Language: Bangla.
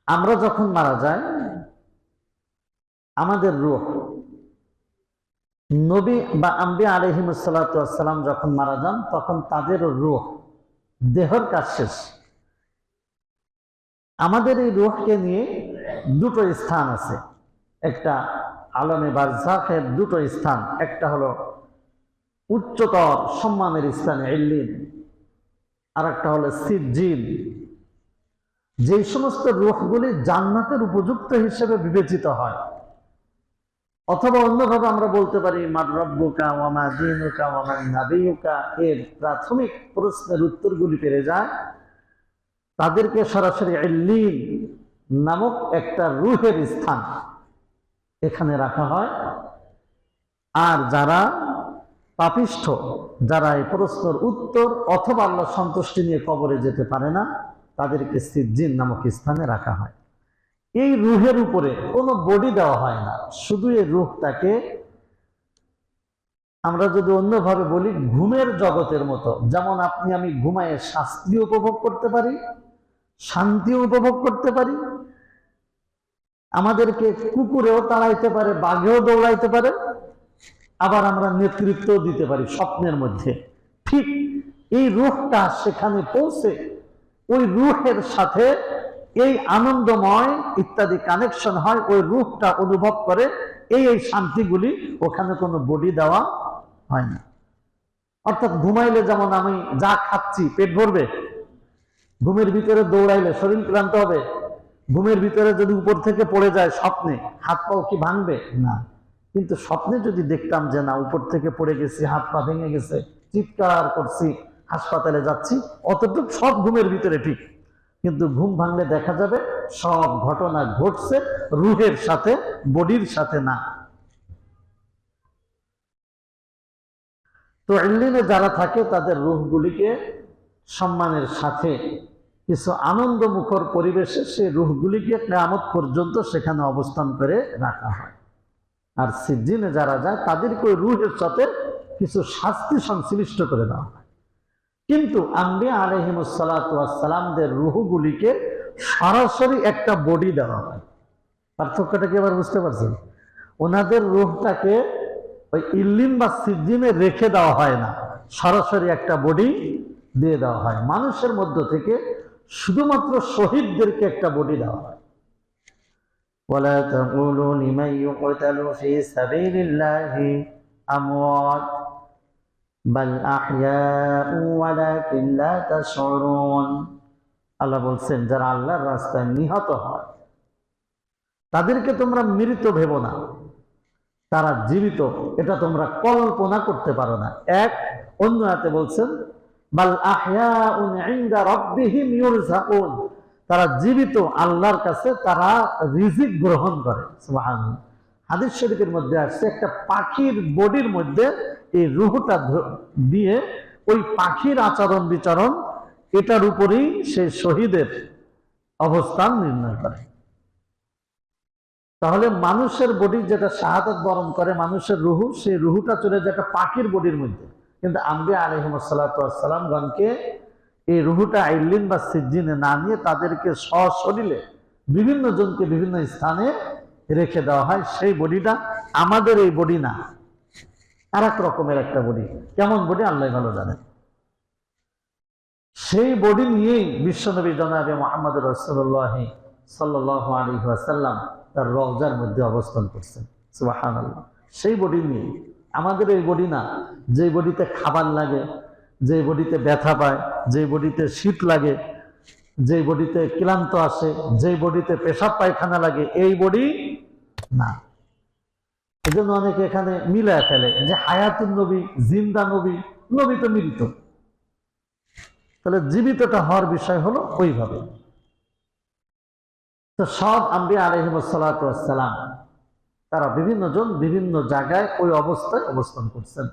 আমরা যখন মারা যাই, আমাদের রূহ, নবী বা আম্বিয়া আলাইহিমুস সালাতু ওয়াস সালাম যখন মারা যান, তখন তাদের রূহ, দেহের কাজ শেষ। আমাদের এই রূহকে নিয়ে দুটো স্থান আছে। একটা আলমে বারজাখের দুটো স্থান, একটা হলো উচ্চতর সম্মানের স্থানে ইল্লিন, আর একটা হলো সিজ্জিন। যে সমস্ত রূহগুলি জান্নাতের উপযুক্ত হিসেবে বিবেচিত হয়, অথবা অন্যভাবে আমরা বলতে পারি মার রব্বুকা ওয়া মা দীনুকা ওয়া মান নাবিয়ুকা, এর প্রাথমিক প্রশ্নের উত্তরগুলি পেয়ে যায়, তাদেরকে সরাসরি ইল্লিন নামক একটা রূহের স্থান এখানে রাখা হয়। আর যারা পাপিষ্ঠ, যারা এই প্রশ্নের উত্তর অথবা আল্লাহ সন্তুষ্টি নিয়ে কবরে যেতে পারে না, তাদেরকে সিজ্জিন নামক স্থানে রাখা হয়। এই রূহের উপরে কোনো বডি দেওয়া হয় না, শুধু এই রূহটাকে আমরা যদি অন্যভাবে বলি, ঘুমের জগতের মতো। যেমন আপনি আমি ঘুমায়ে শাস্তি উপভোগ করতে পারি, শান্তি উপভোগ করতে পারি, আমাদেরকে কুকুরেও তাড়াইতে পারে, বাঘেও দৌড়াইতে পারে, আবার আমরা নেতৃত্ব দিতে পারি স্বপ্নের মধ্যে। ঠিক এই রূহটা সেখানে পৌঁছে ওই রূহের সাথে এই আনন্দময় ইত্যাদি কানেকশন হয়, ওই রূহটা অনুভব করে এই শান্তিগুলি। ওখানে কোনো বডি দেওয়া হয় না। অর্থাৎ ঘুমাইলে যেমন আমি যা খাচ্ছি পেট ভরবে, ঘুমের ভিতরে দৌড়াইলে শরীর ক্লান্ত হবে, ঘুমের ভিতরে যদি উপর থেকে পড়ে যায় স্বপ্নে, হাত পাও কি ভাঙবে না? কিন্তু স্বপ্নে যদি দেখতাম যে না, উপর থেকে পড়ে গেছি, হাত পা ভেঙে গেছে, চিৎকার করছি, হাসপাতালে যাচ্ছি, অতটুকু সব ঘুমের ভিতরে ঠিক। কিন্তু ঘুম ভাঙলে দেখা যাবে সব ঘটনা ঘটছে রূহের সাথে, বডির সাথে না। তো ইল্লিনে যারা থাকে তাদের রূহগুলিকে সম্মানের সাথে কিছু আনন্দ মুখর পরিবেশে সেই রূহগুলিকে কিয়ামত পর্যন্ত সেখানে অবস্থান করে রাখা হয়। আর সিজ্জিনে যারা যায় তাদেরকে ওই রূহের সাথে কিছু শাস্তি সংশ্লিষ্ট করে দেওয়া হয়। কিন্তু আম্বিয়া আলাইহিমুস সালাতু ওয়াস সালামদের রূহগুলিকে সরাসরি একটা বডি দেওয়া হয়। পার্থক্যটা কি এবার বুঝতে পারছেন? ওনাদের রূহটাকে ওই ইল্লিন বা সিজ্জিনে রেখে দেওয়া হয় না, সরাসরি একটা বডি দিয়ে দেওয়া হয়। মানুষের মধ্য থেকে শুধুমাত্র শহীদদেরকে একটা বডি দেওয়া হয়। ওয়ালা তাকুলু লিমান ইউকতালু ফি সাবিলিল্লাহি আমওয়াত বাল আহইয়াউ ওয়ালাকিন লা তাশউরুন। আল্লাহ বলছেন, যারা আল্লাহর রাস্তায় নিহত হয় তাদেরকে তোমরা মৃত ভেবো না, তারা জীবিত, এটা তোমরা কল্পনা করতে পারো না। এক অন্য আয়াতে বলছেন বাল আহইয়াউন ইনদা রাব্বিহিম ইউরযাকুন, তারা জীবিত, আল্লাহর কাছে তারা রিজিক গ্রহণ করে। সুবহানাল্লাহ। হাদিস শরীফের মধ্যে আসছে, একটা পাখির বডির মধ্যে এই রূহটা দিয়ে ওই পাখির আচরণ বিচরণ, এটার উপরেই সেই শহীদের অবস্থান নির্ণয় করে। তাহলে মানুষের বডি যেটা শাহাদাত বরণ করে, মানুষের রুহু, সেই রুহুটা চলে যায় একটা পাখির বডির মধ্যে। কিন্তু আম্বিয়া আলাইহিমুস সালাতু ওয়াস সালামগণকে এই রুহুটা ইল্লিন বা সিজ্জিনে না নিয়ে তাদেরকে সশরীরে বিভিন্ন জনকে বিভিন্ন স্থানে রেখে দেওয়া হয়। সেই বডিটা আমাদের এই বডি না, আর এক রকমের একটা বডি। কেমন বডি আল্লাহ ভালো জানেন। সেই বডি নিয়েই বিশ্বনবী জনাবে মুহাম্মদ রাসূলুল্লাহ সাল্লাল্লাহু আলাইহি ওয়াসাল্লাম তার রওজার মধ্যে অবস্থান করছেন। সুবহানাল্লাহ। সেই বডি নিয়ে, আমাদের এই বডি না, যে বডিতে খাবার লাগে, যে বডিতে ব্যথা পায়, যে বডিতে শীত লাগে, যে বডিতে ক্লান্ত আসে, যে বডিতে পেশাব পায়খানা লাগে, এই বডি না। এই জন্য অনেকে এখানে মিলায় ফেলে যে হায়াতুন নবী, জিন্দা নবী, নবী তো মৃত। তাহলে জীবিতটা হওয়ার বিষয় হলো ওইভাবে। তো সব আম্বিয়া আলাইহিমুস সালাতু ওয়াস সালাম তারা বিভিন্ন জন বিভিন্ন জায়গায় ওই অবস্থায় অবস্থান করছেন।